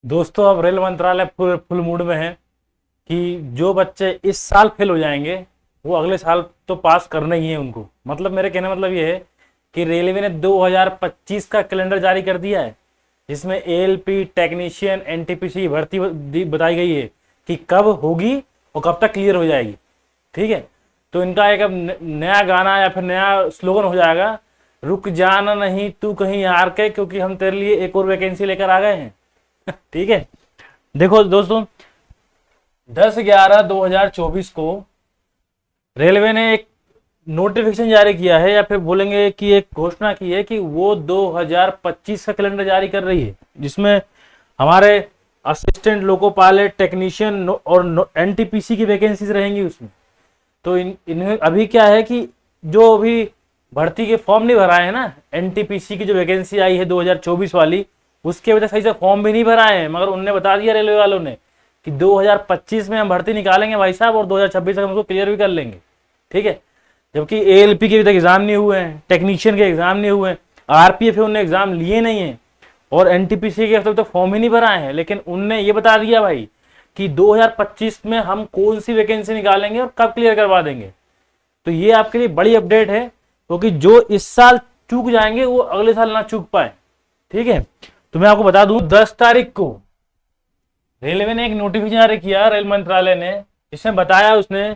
दोस्तों, अब रेल मंत्रालय फुल मूड में है कि जो बच्चे इस साल फेल हो जाएंगे वो अगले साल तो पास करना ही है उनको। मतलब मेरे कहने का मतलब ये है कि रेलवे ने 2025 का कैलेंडर जारी कर दिया है, जिसमें एएलपी टेक्नीशियन एनटीपीसी भर्ती बताई गई है कि कब होगी और कब तक क्लियर हो जाएगी। ठीक है, तो इनका एक अब नया गाना या फिर नया स्लोगन हो जाएगा, रुक जाना नहीं तू कहीं हार के, क्योंकि हम तेरे लिए एक और वैकेंसी लेकर आ गए हैं। ठीक है, देखो दोस्तों, 10/11/2024 को रेलवे ने एक नोटिफिकेशन जारी किया है, या फिर बोलेंगे कि एक घोषणा की है कि वो 2025 का कैलेंडर जारी कर रही है, जिसमें हमारे असिस्टेंट लोको पायलट टेक्नीशियन और एनटीपीसी की वैकेंसीज रहेंगी उसमें। तो इन्हें अभी क्या है कि जो अभी भर्ती के फॉर्म नहीं भराए हैं ना, एनटीपीसी की जो वैकेंसी आई है 2024 वाली, उसके वजह से सही से फॉर्म भी नहीं भराए हैं, मगर उनने बता दिया रेलवे वालों ने कि 2025 में हम भर्ती निकालेंगे भाई साहब, और 2026 तक हम उसको क्लियर भी कर लेंगे। ठीक है, जबकि एएलपी के अभी तक एग्जाम नहीं हुए हैं, टेक्नीशियन के एग्जाम नहीं हुए हैं, आरपीएफ उनने एग्जाम लिए नहीं है, और एनटीपीसी के अब तक फॉर्म ही नहीं भराए हैं। लेकिन उनने ये बता दिया भाई कि 2025 में हम कौन सी वैकेंसी निकालेंगे और कब क्लियर करवा देंगे। तो ये आपके लिए बड़ी अपडेट है, क्योंकि जो इस साल चूक जाएंगे वो अगले साल ना चूक पाए। ठीक है, तो मैं आपको बता दूं, 10 तारीख को रेलवे ने एक नोटिफिकेशन जारी किया, रेल मंत्रालय ने, इसमें बताया उसने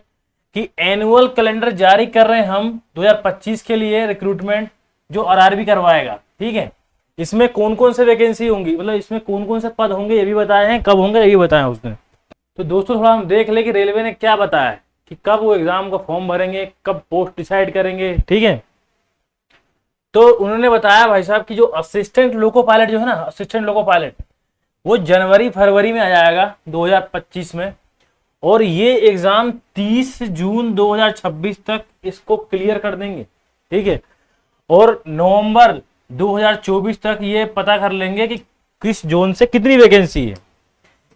कि एनुअल कैलेंडर जारी कर रहे हैं हम 2025 के लिए रिक्रूटमेंट, जो आरआरबी करवाएगा। ठीक है, इसमें कौन कौन से वैकेंसी होंगी, मतलब इसमें कौन कौन से पद होंगे ये भी बताए हैं, कब होंगे ये भी बताया उसने। तो दोस्तों, थोड़ा हम देख ले कि रेलवे ने क्या बताया है कि कब वो एग्जाम का फॉर्म भरेंगे, कब पोस्ट डिसाइड करेंगे। ठीक है, तो उन्होंने बताया भाई साहब कि जो असिस्टेंट लोको पायलट जो है ना, असिस्टेंट लोको पायलट, वो जनवरी फरवरी में आ जाएगा 2025 में, और ये एग्जाम 30 जून 2026 तक इसको क्लियर कर देंगे। ठीक है, और नवंबर 2024 तक ये पता कर लेंगे कि किस जोन से कितनी वैकेंसी है,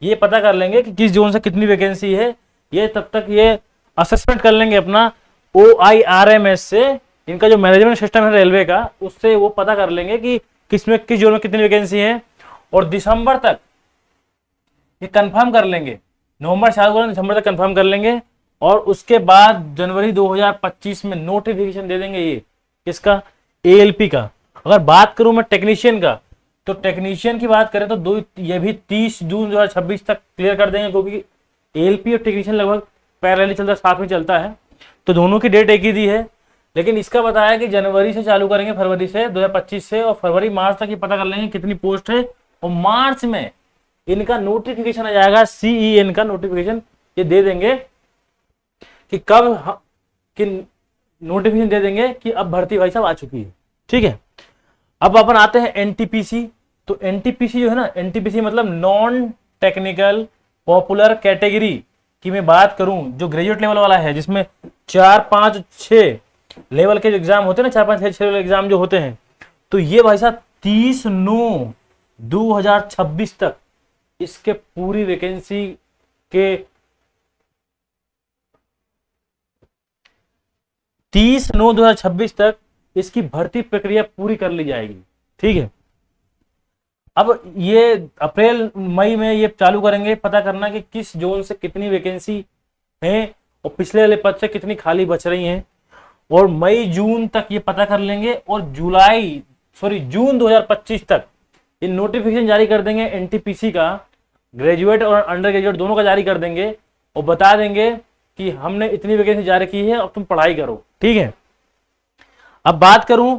ये पता कर लेंगे कि किस जोन से कितनी वैकेंसी है। ये तब तक ये असेसमेंट कर लेंगे अपना OIRMS से, इनका जो मैनेजमेंट सिस्टम है रेलवे का, उससे वो पता कर लेंगे कि किस में किस जोन में कितनी वैकेंसी है, और दिसंबर तक ये कंफर्म कर लेंगे। नवंबर चालू करें, दिसंबर तक कंफर्म कर लेंगे, और उसके बाद जनवरी 2025 में नोटिफिकेशन दे देंगे ये किसका, एएलपी का। अगर बात करूं मैं टेक्नीशियन का, तो टेक्नीशियन की बात करें तो ये भी 30 जून 2026 तक क्लियर कर देंगे, क्योंकि एएलपी और टेक्नीशियन लगभग पैरेलली चलता है, साथ में चलता है, तो दोनों की डेट एक ही दी है। लेकिन इसका बताया कि जनवरी से चालू करेंगे, फरवरी से 2025 से, और फरवरी मार्च तक ये पता कर लेंगे कितनी पोस्ट है, और मार्च में इनका नोटिफिकेशन आ जाएगा, CEN का नोटिफिकेशन ये दे देंगे कि कब कि नोटिफिकेशन दे देंगे कि अब भर्ती भाई साहब आ चुकी है। ठीक है, अब अपन आते हैं एनटीपीसी। तो एनटीपीसी जो है ना, एनटीपीसी मतलब नॉन टेक्निकल पॉपुलर कैटेगरी की मैं बात करूं, जो ग्रेजुएट लेवल वाला है, जिसमें 4 5 6 लेवल के जो एग्जाम होते हैं ना, 4 5 6 लेवल एग्जाम जो होते हैं, तो ये भाई साहब 30/9/2026 तक इसके पूरी वैकेंसी के 30/9/2026 तक इसकी भर्ती प्रक्रिया पूरी कर ली जाएगी। ठीक है, अब ये अप्रैल मई में ये चालू करेंगे पता करना कि किस जोन से कितनी वैकेंसी है, और पिछले वाले पद से कितनी खाली बच रही हैं, और मई जून तक ये पता कर लेंगे, और जून 2025 तक ये नोटिफिकेशन जारी कर देंगे एनटीपीसी का, ग्रेजुएट और अंडर ग्रेजुएट दोनों का जारी कर देंगे, और बता देंगे कि हमने इतनी वैकेंसी जारी की है, अब तुम पढ़ाई करो। ठीक है, अब बात करूं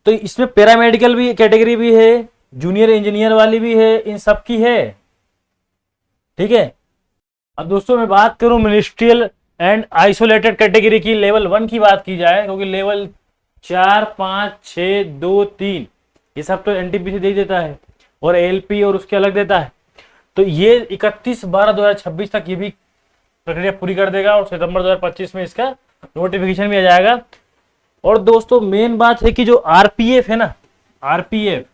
तो इसमें पैरामेडिकल भी कैटेगरी भी है, जूनियर इंजीनियर वाली भी है, इन सब की है। ठीक है, अब दोस्तों मैं बात करूं मिनिस्ट्रियल एंड आइसोलेटेड कैटेगरी की, लेवल 1 की बात की जाए, क्योंकि लेवल 4 5 6 2 3 ये सब तो एनटीपीसी दे देता है, और एएलपी और उसके अलग देता है। तो ये 31/12/2026 तक ये भी प्रक्रिया पूरी कर देगा, और सितंबर 2025 में इसका नोटिफिकेशन भी आ जाएगा। और दोस्तों मेन बात है कि जो आरपीएफ है ना, आरपीएफ,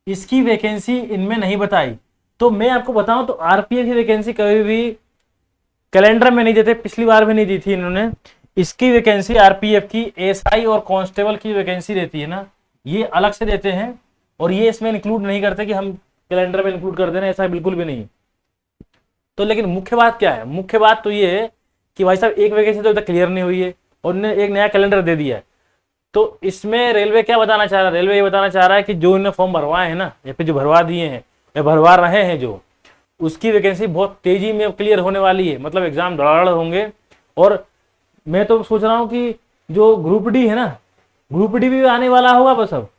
इसकी वैकेंसी इनमें नहीं बताई। तो मैं आपको बताऊं तो आरपीएफ की वैकेंसी कभी भी कैलेंडर में नहीं देते, पिछली बार भी नहीं दी थी इन्होंने। इसकी वैकेंसी आरपीएफ की एसआई और कांस्टेबल की वैकेंसी रहती है ना, ये अलग से देते हैं, और ये इसमें इंक्लूड नहीं करते कि हम कैलेंडर में इंक्लूड कर देना, ऐसा बिल्कुल भी नहीं। तो लेकिन मुख्य बात क्या है, मुख्य बात तो ये है कि भाई साहब एक वैकेंसी तो अभी तक क्लियर नहीं हुई है और उन्होंने एक नया कैलेंडर दे दिया है। तो इसमें रेलवे क्या बताना चाह रहा है, रेलवे ये बताना चाह रहा है कि जो इन्होंने फॉर्म भरवाए हैं ना, या फिर जो भरवा दिए हैं या भरवा रहे हैं जो, उसकी वैकेंसी बहुत तेजी में क्लियर होने वाली है, मतलब एग्जाम धड़ाधड़ होंगे। और मैं तो सोच रहा हूँ कि जो ग्रुप डी है ना, ग्रुप डी भी आने वाला होगा बस, अब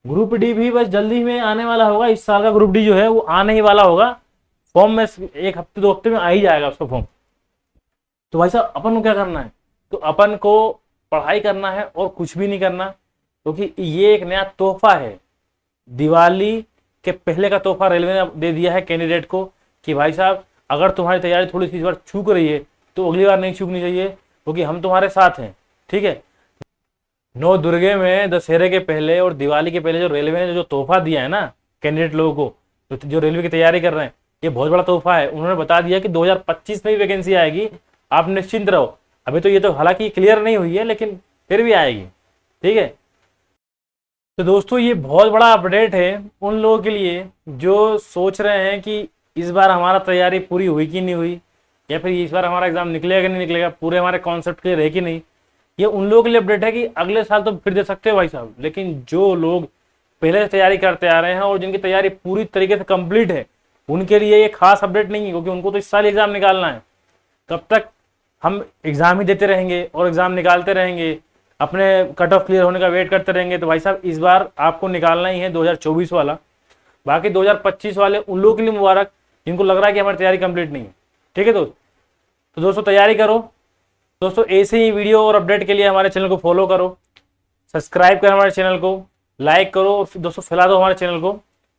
ग्रुप डी भी बस जल्दी में आने वाला होगा। इस साल का ग्रुप डी जो है वो आने ही वाला होगा, फॉर्म में 1 हफ्ते 2 हफ्ते में आ ही जाएगा उसका फॉर्म। तो भाई साहब अपन को क्या करना है, तो अपन को पढ़ाई करना है और कुछ भी नहीं करना, क्योंकि ये एक नया तोहफा है, दिवाली के पहले का तोहफा रेलवे ने दे दिया है कैंडिडेट को कि भाई साहब अगर तुम्हारी तैयारी थोड़ी सी इस बार चूक रही है तो अगली बार नहीं चूकनी चाहिए, क्योंकि हम तुम्हारे साथ हैं। ठीक है, नौ दुर्गे में दशहरे के पहले और दिवाली के पहले जो रेलवे ने जो तोहफा दिया है ना कैंडिडेट लोगों को, जो रेलवे की तैयारी कर रहे हैं, ये बहुत बड़ा तोहफा है। उन्होंने बता दिया कि 2025 में भी वैकेंसी आएगी, आप निश्चिंत रहो। अभी तो ये तो हालांकि क्लियर नहीं हुई है, लेकिन फिर भी आएगी। ठीक है, तो दोस्तों ये बहुत बड़ा अपडेट है उन लोगों के लिए जो सोच रहे हैं कि इस बार हमारा तैयारी पूरी हुई कि नहीं हुई, या फिर इस बार हमारा एग्जाम निकलेगा कि नहीं निकलेगा, पूरे हमारे कॉन्सेप्ट क्लियर है कि नहीं। ये उन लोगों के लिए अपडेट है कि अगले साल तो फिर दे सकते हो भाई साहब, लेकिन जो लोग पहले से तैयारी करते आ रहे हैं और जिनकी तैयारी पूरी तरीके से कंप्लीट है, उनके लिए ये खास अपडेट नहीं है, क्योंकि उनको तो इस साल एग्जाम निकालना है। तब तक हम एग्जाम ही देते रहेंगे और एग्जाम निकालते रहेंगे, अपने कट ऑफ क्लियर होने का वेट करते रहेंगे। तो भाई साहब इस बार आपको निकालना ही है 2024 वाला। बाकी 2025 वाले उन लोगों के लिए मुबारक जिनको लग रहा है कि हमारी तैयारी कंप्लीट नहीं है। ठीक है दोस्त, तो दोस्तों तैयारी करो दोस्तों। ऐसे ही वीडियो और अपडेट के लिए हमारे चैनल को फॉलो करो, सब्सक्राइब करो हमारे चैनल को, लाइक करो और दोस्तों फैला दो हमारे चैनल को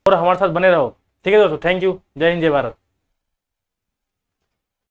और हमारे साथ बने रहो। ठीक है दोस्तों, थैंक यू, जय हिंद जय भारत।